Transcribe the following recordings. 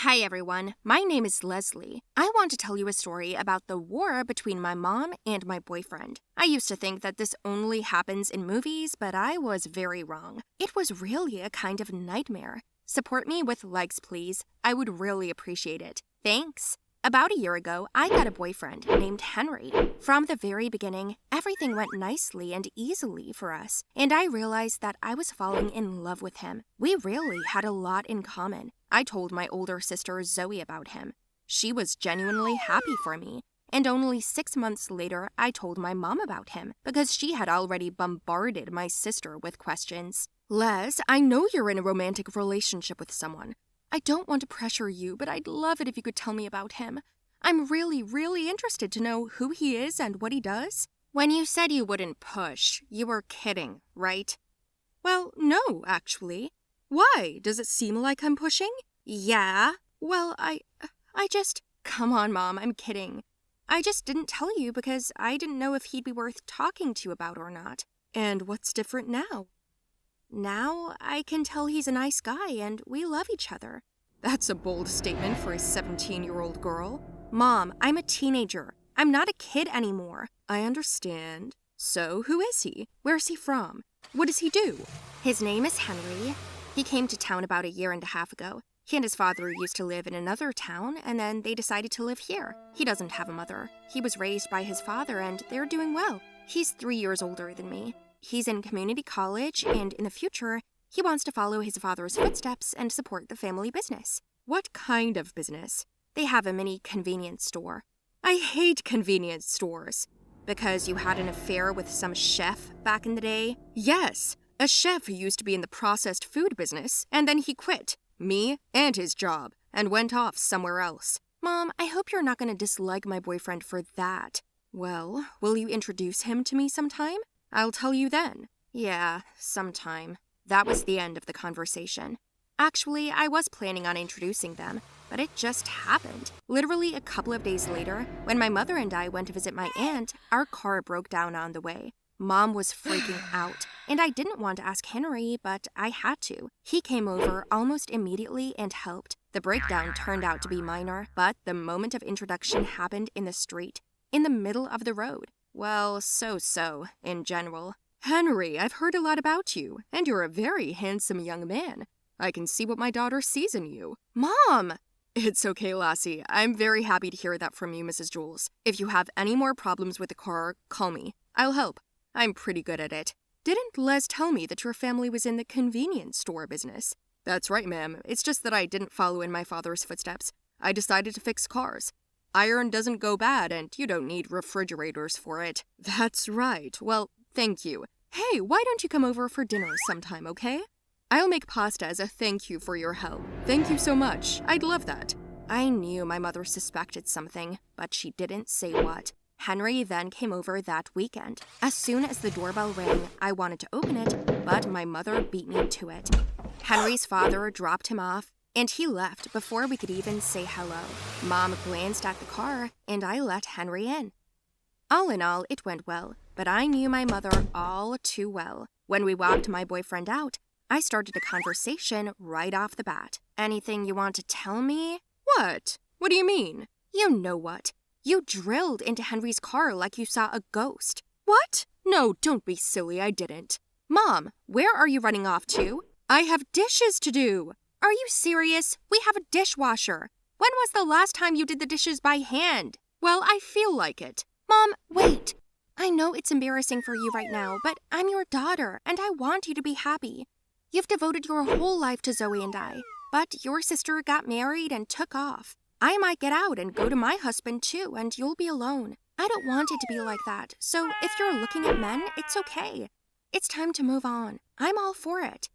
Hi everyone, my name is Leslie. I want to tell you a story about the war between my mom and my boyfriend. I used to think that this only happens in movies, but I was very wrong. It was really a kind of nightmare. Support me with likes, please. I would really appreciate it. Thanks. About a year ago, I got a boyfriend named Henry. From the very beginning, everything went nicely and easily for us, and I realized that I was falling in love with him. We really had a lot in common. I told my older sister Zoe about him. She was genuinely happy for me, and only 6 months later, I told my mom about him because she had already bombarded my sister with questions. Les, I know you're in a romantic relationship with someone. I don't want to pressure you, but I'd love it if you could tell me about him. I'm really interested to know who he is and what he does. When you said you wouldn't push, you were kidding, right? Well, no, actually. Why? Does it seem like I'm pushing? Yeah. Well, I just... Come on, Mom, I'm kidding. I just didn't tell you because I didn't know if he'd be worth talking to you about or not. And what's different now? Now I can tell he's a nice guy and we love each other. That's a bold statement for a 17-year-old girl. Mom, I'm a teenager. I'm not a kid anymore. I understand. So, who is he? Where's he from? What does he do? His name is Henry. He came to town about a year and a half ago. He and his father used to live in another town, and then they decided to live here. He doesn't have a mother. He was raised by his father, and they're doing well. He's 3 years older than me. He's in community college, and in the future, he wants to follow his father's footsteps and support the family business. What kind of business? They have a mini convenience store. I hate convenience stores. Because you had an affair with some chef back in the day? Yes, a chef who used to be in the processed food business, and then he quit. Me and his job, and went off somewhere else. Mom, I hope you're not going to dislike my boyfriend for that. Well, will you introduce him to me sometime? I'll tell you then. Yeah, sometime. That was the end of the conversation. Actually, I was planning on introducing them, but it just happened. Literally a couple of days later, when my mother and I went to visit my aunt, our car broke down on the way. Mom was freaking out, and I didn't want to ask Henry, but I had to. He came over almost immediately and helped. The breakdown turned out to be minor, but the moment of introduction happened in the street, in the middle of the road. Well, so, in general. Henry, I've heard a lot about you, and you're a very handsome young man. I can see what my daughter sees in you. Mom! It's okay, Lassie. I'm very happy to hear that from you, Mrs. Jules. If you have any more problems with the car, call me. I'll help. I'm pretty good at it. Didn't Les tell me that your family was in the convenience store business? That's right, ma'am. It's just that I didn't follow in my father's footsteps. I decided to fix cars. Iron doesn't go bad, and you don't need refrigerators for it. That's right. Well, thank you. Hey, why don't you come over for dinner sometime, okay? I'll make pasta as a thank you for your help. Thank you so much. I'd love that. I knew my mother suspected something, but she didn't say what. Henry then came over that weekend. As soon as the doorbell rang, I wanted to open it, but my mother beat me to it. Henry's father dropped him off, and he left before we could even say hello. Mom glanced at the car, and I let Henry in. All in all, it went well, but I knew my mother all too well. When we walked my boyfriend out, I started a conversation right off the bat. Anything you want to tell me? What? What do you mean? You know what. You drilled into Henry's car like you saw a ghost. What? No, don't be silly, I didn't. Mom, where are you running off to? I have dishes to do. Are you serious? We have a dishwasher. When was the last time you did the dishes by hand? Well, I feel like it. Mom, wait. I know it's embarrassing for you right now, but I'm your daughter, and I want you to be happy. You've devoted your whole life to Zoe and I, but your sister got married and took off. I might get out and go to my husband too, and you'll be alone. I don't want it to be like that, so if you're looking at men, it's okay. It's time to move on. I'm all for it.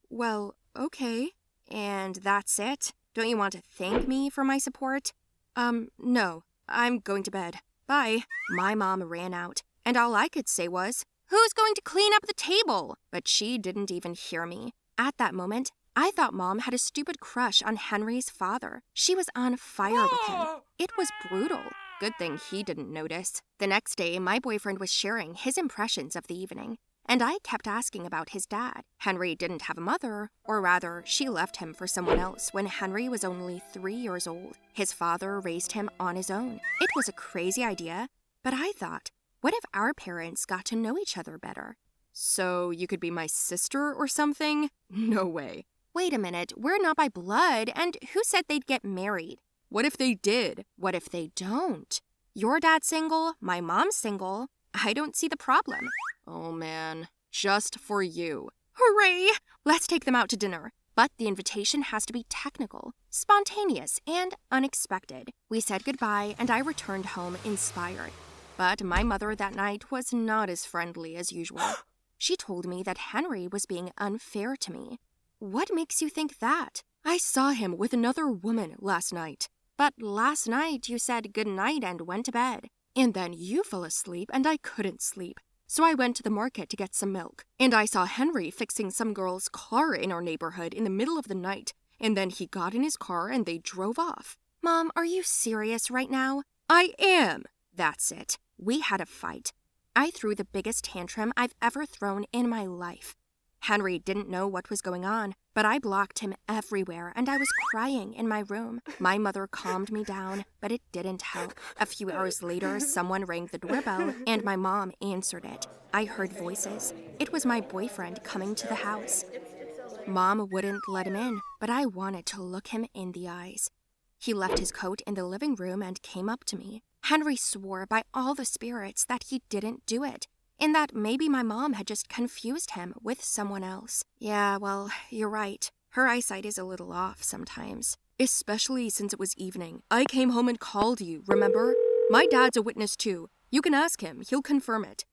Well, okay. And that's it? Don't you want to thank me for my support? No. I'm going to bed. Bye. My mom ran out, and all I could say was, "Who's going to clean up the table?" But she didn't even hear me. At that moment, I thought Mom had a stupid crush on Henry's father. She was on fire with him. It was brutal. Good thing he didn't notice. The next day, my boyfriend was sharing his impressions of the evening. and I kept asking about his dad. Henry didn't have a mother, or rather, she left him for someone else when Henry was only 3 years old. His father raised him on his own. It was a crazy idea, but I thought, what if our parents got to know each other better? So you could be my sister or something? No way. Wait a minute, we're not by blood, and who said they'd get married? What if they did? What if they don't? Your dad's single, my mom's single. I don't see the problem. Oh man, just for you. Hooray! Let's take them out to dinner. But the invitation has to be technical, spontaneous, and unexpected. We said goodbye, and I returned home inspired. But my mother that night was not as friendly as usual. She told me that Henry was being unfair to me. What makes you think that? I saw him with another woman last night. But last night you said goodnight and went to bed. And then you fell asleep and I couldn't sleep. So I went to the market to get some milk. And I saw Henry fixing some girl's car in our neighborhood in the middle of the night. And then he got in his car and they drove off. Mom, are you serious right now? I am. That's it. We had a fight. I threw the biggest tantrum I've ever thrown in my life. Henry didn't know what was going on, but I blocked him everywhere and I was crying in my room. My mother calmed me down, but it didn't help. A few hours later, someone rang the doorbell and my mom answered it. I heard voices. It was my boyfriend coming to the house. Mom wouldn't let him in, but I wanted to look him in the eyes. He left his coat in the living room and came up to me. Henry swore by all the spirits that he didn't do it, and that maybe my mom had just confused him with someone else. Yeah, well, you're right. Her eyesight is a little off sometimes. Especially since it was evening. I came home and called you, remember? My dad's a witness too. You can ask him. He'll confirm it.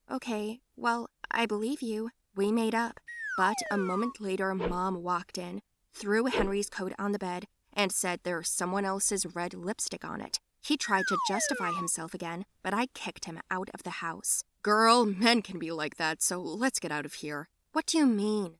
Okay. Well, I believe you. We made up. But a moment later, Mom walked in, threw Henry's coat on the bed, and said there's someone else's red lipstick on it. He tried to justify himself again, but I kicked him out of the house. Girl, men can be like that, so let's get out of here. What do you mean?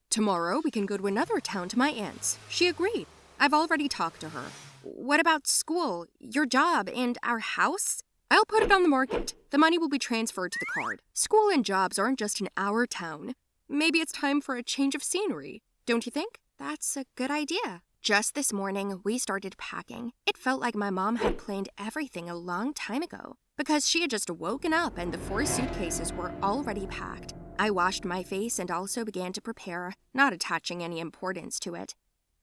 Tomorrow we can go to another town to my aunt's. She agreed. I've already talked to her. What about school, your job, and our house? I'll put it on the market. The money will be transferred to the card. School and jobs aren't just in our town. Maybe it's time for a change of scenery. Don't you think? That's a good idea. Just this morning, we started packing. It felt like my mom had planned everything a long time ago, because she had just woken up and the 4 suitcases were already packed. I washed my face and also began to prepare, not attaching any importance to it.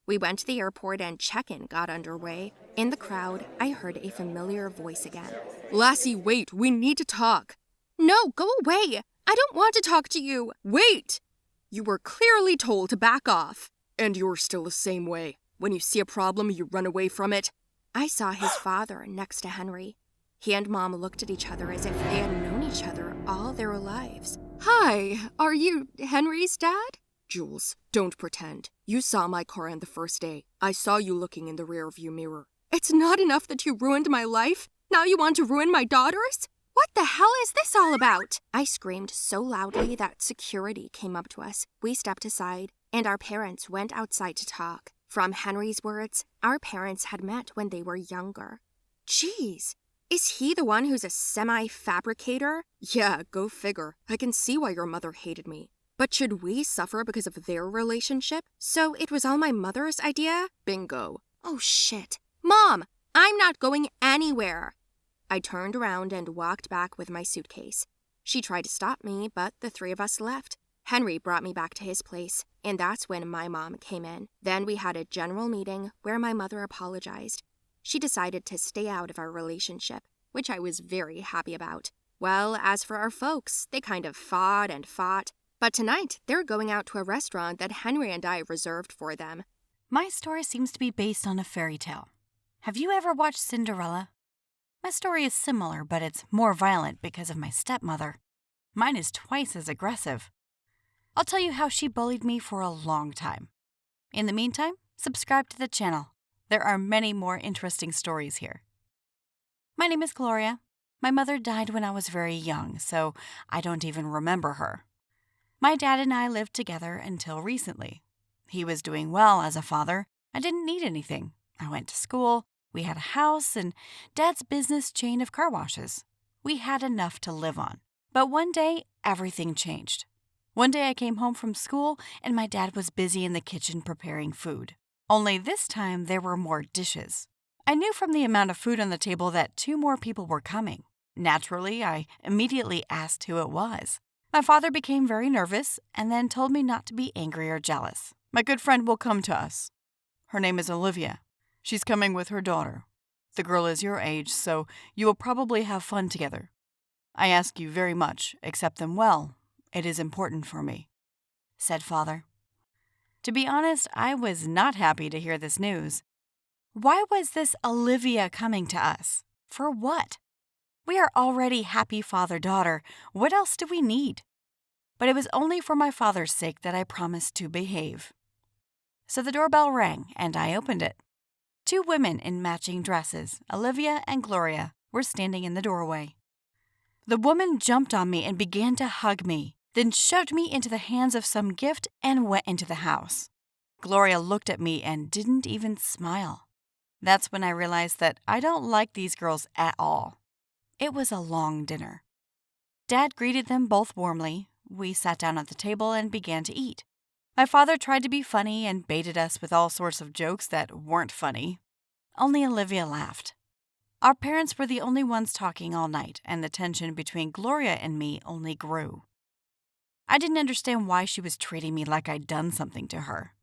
We went to the airport and check-in got underway. In the crowd, I heard a familiar voice again. Lassie, wait, we need to talk. No, go away. I don't want to talk to you. Wait! You were clearly told to back off. And you're still the same way. When you see a problem, you run away from it. I saw his father next to Henry. He and Mom looked at each other as if they had known each other all their lives. Hi, are you Henry's dad? Jules, don't pretend. You saw my car on the first day. I saw you looking in the rearview mirror. It's not enough that you ruined my life? Now you want to ruin my daughter's? What the hell is this all about? I screamed so loudly that security came up to us. We stepped aside, and our parents went outside to talk. From Henry's words, our parents had met when they were younger. Jeez, is he the one who's a semi-fabricator? Yeah, go figure. I can see why your mother hated me. But should we suffer because of their relationship? So it was all my mother's idea? Bingo. Oh shit. Mom, I'm not going anywhere. I turned around and walked back with my suitcase. She tried to stop me, but the 3 of us left. Henry brought me back to his place, and that's when my mom came in. Then we had a general meeting where my mother apologized. She decided to stay out of our relationship, which I was very happy about. Well, as for our folks, they kind of fought and fought. But tonight, they're going out to a restaurant that Henry and I reserved for them. My story seems to be based on a fairy tale. Have you ever watched Cinderella? My story is similar, but it's more violent because of my stepmother. Mine is twice as aggressive. I'll tell you how she bullied me for a long time. In the meantime, subscribe to the channel. There are many more interesting stories here. My name is Gloria. My mother died when I was very young, so I don't even remember her. My dad and I lived together until recently. He was doing well as a father. I didn't need anything. I went to school, we had a house, and Dad's business chain of car washes. We had enough to live on. But one day, everything changed. One day I came home from school and my dad was busy in the kitchen preparing food. Only this time there were more dishes. I knew from the amount of food on the table that 2 more people were coming. Naturally, I immediately asked who it was. My father became very nervous and then told me not to be angry or jealous. My good friend will come to us. Her name is Olivia. She's coming with her daughter. The girl is your age, so you will probably have fun together. I ask you very much, accept them well. It is important for me," said Father. To be honest, I was not happy to hear this news. Why was this Olivia coming to us? For what? We are already happy father-daughter. What else do we need? But it was only for my father's sake that I promised to behave. So the doorbell rang, and I opened it. 2 women in matching dresses, Olivia and Gloria, were standing in the doorway. The woman jumped on me and began to hug me, then shoved me into the hands of some gift and went into the house. Gloria looked at me and didn't even smile. That's when I realized that I don't like these girls at all. It was a long dinner. Dad greeted them both warmly. We sat down at the table and began to eat. My father tried to be funny and baited us with all sorts of jokes that weren't funny. Only Olivia laughed. Our parents were the only ones talking all night, and the tension between Gloria and me only grew. I didn't understand why she was treating me like I'd done something to her.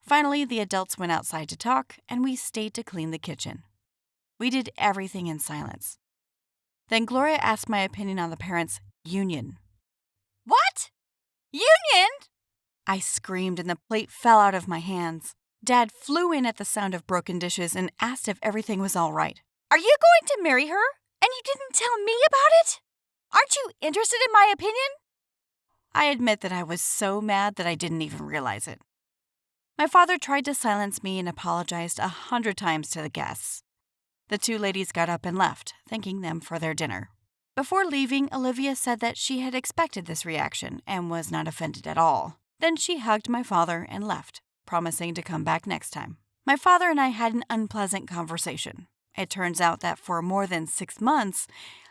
Finally, the adults went outside to talk, and we stayed to clean the kitchen. We did everything in silence. Then Gloria asked my opinion on the parents' union. "What? Union?" I screamed, and the plate fell out of my hands. Dad flew in at the sound of broken dishes and asked if everything was all right. "Are you going to marry her? And you didn't tell me about it? Aren't you interested in my opinion?" I admit that I was so mad that I didn't even realize it. My father tried to silence me and apologized 100 times to the guests. The 2 ladies got up and left, thanking them for their dinner. Before leaving, Olivia said that she had expected this reaction and was not offended at all. Then she hugged my father and left, promising to come back next time. My father and I had an unpleasant conversation. It turns out that for more than 6 months,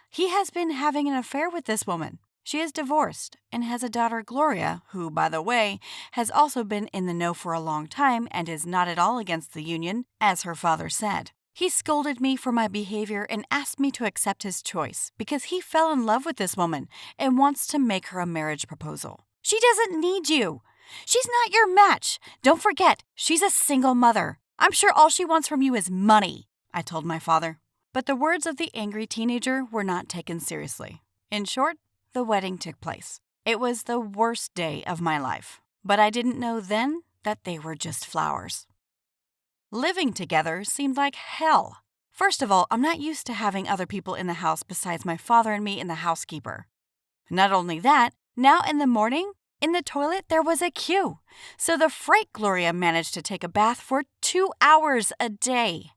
he has been having an affair with this woman. She is divorced and has a daughter, Gloria, who, by the way, has also been in the know for a long time and is not at all against the union, as her father said. He scolded me for my behavior and asked me to accept his choice because he fell in love with this woman and wants to make her a marriage proposal. She doesn't need you. She's not your match. Don't forget, she's a single mother. I'm sure all she wants from you is money, I told my father. But the words of the angry teenager were not taken seriously. In short, the wedding took place. It was the worst day of my life, but I didn't know then that they were just flowers. Living together seemed like hell. First of all, I'm not used to having other people in the house besides my father and me and the housekeeper. Not only that, now in the morning, in the toilet there was a queue. So the fright Gloria managed to take a bath for 2 hours a day.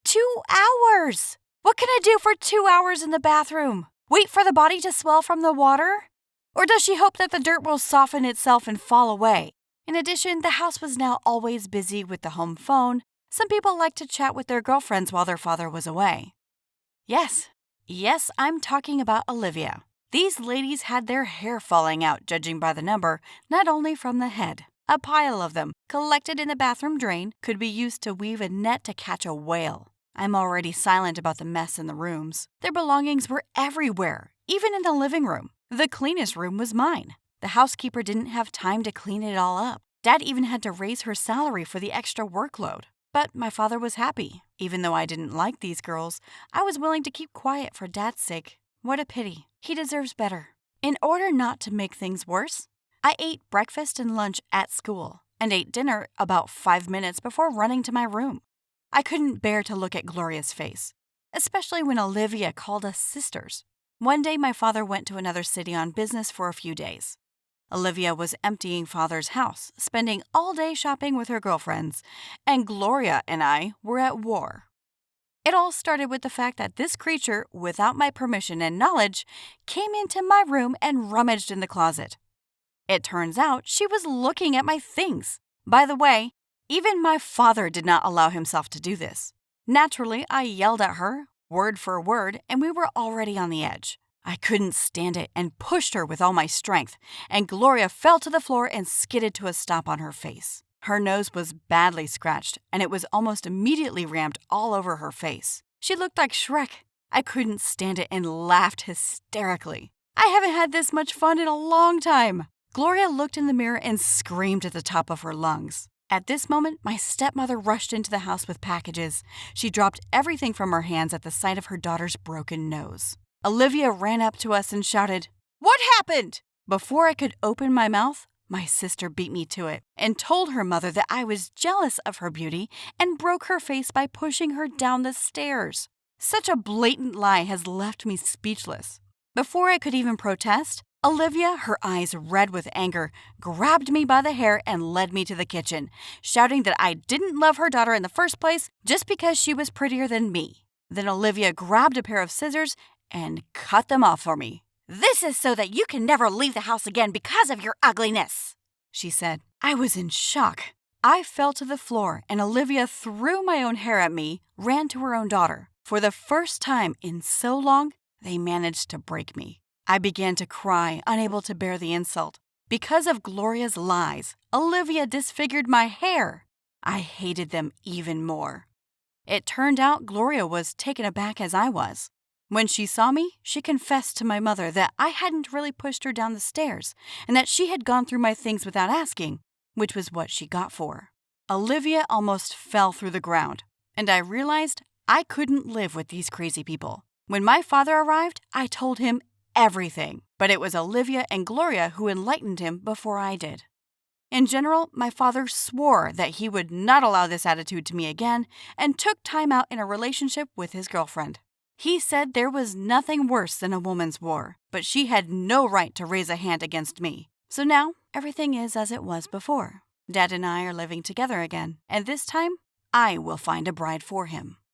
2 hours! What can I do for 2 hours in the bathroom? Wait for the body to swell from the water? Or does she hope that the dirt will soften itself and fall away? In addition, the house was now always busy with the home phone. Some people liked to chat with their girlfriends while their father was away. Yes, I'm talking about Olivia. These ladies had their hair falling out, judging by the number, not only from the head. A pile of them, collected in the bathroom drain, could be used to weave a net to catch a whale. I'm already silent about the mess in the rooms. Their belongings were everywhere, even in the living room. The cleanest room was mine. The housekeeper didn't have time to clean it all up. Dad even had to raise her salary for the extra workload. But my father was happy. Even though I didn't like these girls, I was willing to keep quiet for Dad's sake. What a pity. He deserves better. In order not to make things worse, I ate breakfast and lunch at school and ate dinner about 5 minutes before running to my room. I couldn't bear to look at Gloria's face, especially when Olivia called us sisters. One day, my father went to another city on business for a few days. Olivia was emptying Father's house, spending all day shopping with her girlfriends, and Gloria and I were at war. It all started with the fact that this creature, without my permission and knowledge, came into my room and rummaged in the closet. It turns out she was looking at my things. By the way, even my father did not allow himself to do this. Naturally, I yelled at her, word for word, and we were already on the edge. I couldn't stand it and pushed her with all my strength, and Gloria fell to the floor and skidded to a stop on her face. Her nose was badly scratched, and it was almost immediately rammed all over her face. She looked like Shrek. I couldn't stand it and laughed hysterically. I haven't had this much fun in a long time. Gloria looked in the mirror and screamed at the top of her lungs. At this moment, my stepmother rushed into the house with packages. She dropped everything from her hands at the sight of her daughter's broken nose. Olivia ran up to us and shouted, "What happened?" Before I could open my mouth, my sister beat me to it and told her mother that I was jealous of her beauty and broke her face by pushing her down the stairs. Such a blatant lie has left me speechless. Before I could even protest, Olivia, her eyes red with anger, grabbed me by the hair and led me to the kitchen, shouting that I didn't love her daughter in the first place just because she was prettier than me. Then Olivia grabbed a pair of scissors and cut them off for me. "This is so that you can never leave the house again because of your ugliness," she said. I was in shock. I fell to the floor and Olivia threw my own hair at me, ran to her own daughter. For the first time in so long, they managed to break me. I began to cry, unable to bear the insult. Because of Gloria's lies, Olivia disfigured my hair. I hated them even more. It turned out Gloria was taken aback as I was. When she saw me, she confessed to my mother that I hadn't really pushed her down the stairs and that she had gone through my things without asking, which was what she got for. Olivia almost fell through the ground, and I realized I couldn't live with these crazy people. When my father arrived, I told him everything, but it was Olivia and Gloria who enlightened him before I did. In general, my father swore that he would not allow this attitude to me again and took time out in a relationship with his girlfriend. He said there was nothing worse than a woman's war, but she had no right to raise a hand against me. So now, everything is as it was before. Dad and I are living together again, and this time, I will find a bride for him.